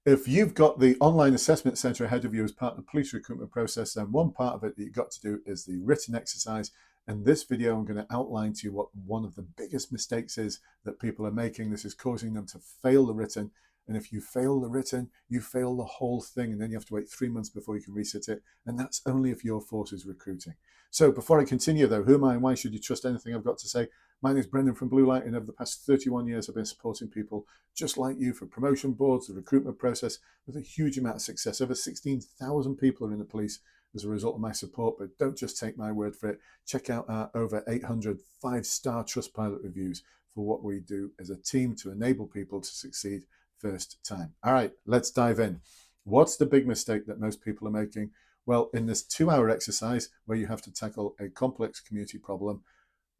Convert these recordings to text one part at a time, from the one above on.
If you've got the online assessment centre ahead of you as part of the police recruitment process, then one part of it that you've got to do is the written exercise. In this video, I'm going to outline to you what one of the biggest mistakes is that people are making. This is causing them to fail the written. And if you fail the written, you fail the whole thing. And then you have to wait 3 months before you can resit it. And that's only if your force is recruiting. So before I continue though, who am I and why should you trust anything I've got to say? My name is Brendan from Bluelight, and over the past 31 years, I've been supporting people just like you for promotion boards, the recruitment process, with a huge amount of success. Over 16,000 people are in the police as a result of my support, but don't just take my word for it. Check out our over 800 5-star Trustpilot reviews for what we do as a team to enable people to succeed first time. All right, let's dive in. What's the big mistake that most people are making? Well, in this 2-hour exercise where you have to tackle a complex community problem,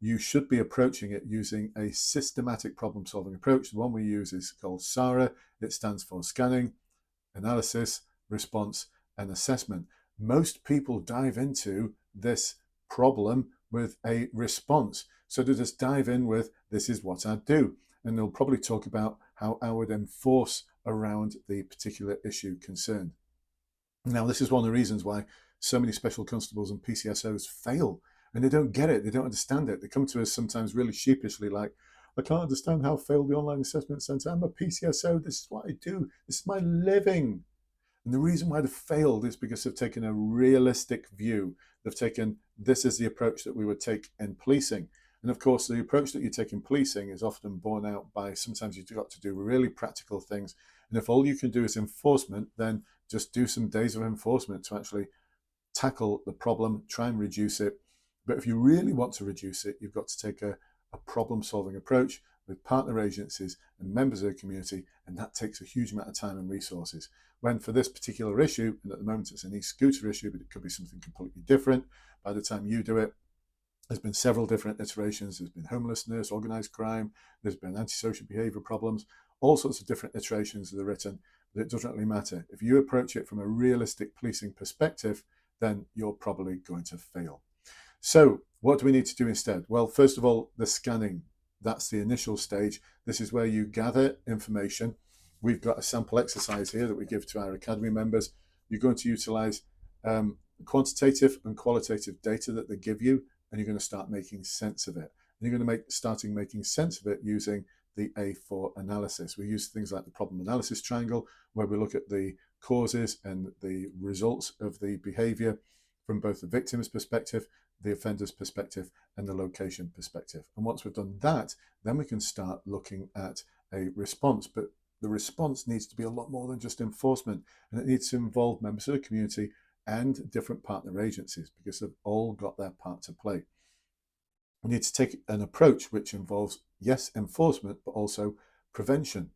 you should be approaching it using a systematic problem-solving approach. The one we use is called SARA. It stands for scanning, analysis, response, and assessment. Most people dive into this problem with a response. So they just dive in with, this is what I do. And they'll probably talk about how I would enforce around the particular issue concerned. Now, this is one of the reasons why so many special constables and PCSOs fail. And they don't get it. They don't understand it. They come to us sometimes really sheepishly like, I can't understand how I failed the online assessment centre. I'm a PCSO. This is what I do. This is my living. And the reason why they've failed is because they've taken a realistic view. They've taken, this is the approach that we would take in policing. And of course, the approach that you take in policing is often borne out by sometimes you've got to do really practical things. And if all you can do is enforcement, then just do some days of enforcement to actually tackle the problem, try and reduce it. But if you really want to reduce it, you've got to take a problem-solving approach with partner agencies and members of the community, and that takes a huge amount of time and resources. When for this particular issue, and at the moment it's an e-scooter issue, but it could be something completely different, by the time you do it, there's been several different iterations. There's been homelessness, organised crime, there's been antisocial behaviour problems, all sorts of different iterations of the written, but it doesn't really matter. If you approach it from a realistic policing perspective, then you're probably going to fail. So what do we need to do instead? Well, first of all, the scanning. That's the initial stage. This is where you gather information. We've got a sample exercise here that we give to our Academy members. You're going to utilize quantitative and qualitative data that they give you, and you're going to start making sense of it. And you're going to starting making sense of it using the A4 analysis. We use things like the problem analysis triangle, where we look at the causes and the results of the behavior from both the victim's perspective, the offender's perspective, and the location perspective. And once we've done that, then we can start looking at a response. But the response needs to be a lot more than just enforcement, and it needs to involve members of the community and different partner agencies, because they've all got their part to play. We need to take an approach which involves, yes, enforcement, but also prevention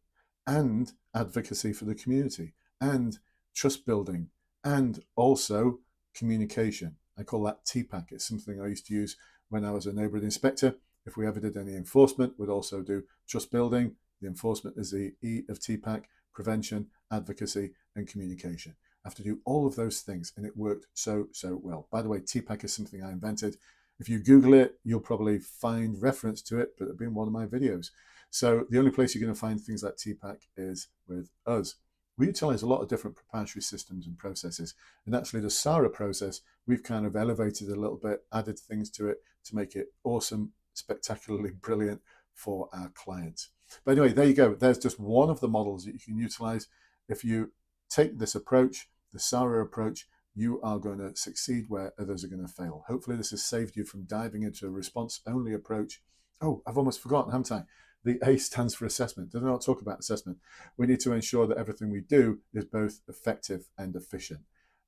and advocacy for the community and trust building and also communication. I call that TPAC. It's something I used to use when I was a neighbourhood inspector. If we ever did any enforcement, we'd also do trust building. The enforcement is the E of TPAC, prevention, advocacy, and communication. I have to do all of those things, and it worked so well. By the way, TPAC is something I invented. If you Google it, you'll probably find reference to it, but it'll be in one of my videos. So the only place you're going to find things like TPAC is with us. We utilize a lot of different proprietary systems and processes. And actually the SARA process, we've kind of elevated a little bit, added things to it to make it awesome, spectacularly brilliant for our clients. But anyway, there you go. There's just one of the models that you can utilize. If you take this approach, the SARA approach, you are going to succeed where others are going to fail. Hopefully this has saved you from diving into a response-only approach. Oh, I've almost forgotten, haven't I? The A stands for assessment. Did I not talk about assessment? We need to ensure that everything we do is both effective and efficient.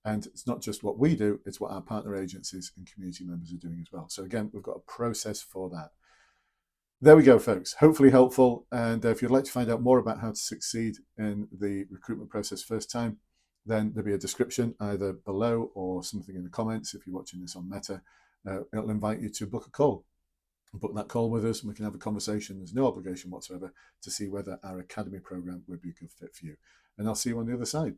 And it's not just what we do, it's what our partner agencies and community members are doing as well. So again, we've got a process for that. There we go, folks. Hopefully helpful. And if you'd like to find out more about how to succeed in the recruitment process first time, then there'll be a description either below or something in the comments if you're watching this on Meta. It'll invite you to book a call. Book that call with us and we can have a conversation. There's no obligation whatsoever to see whether our Academy program would be a good fit for you. And I'll see you on the other side.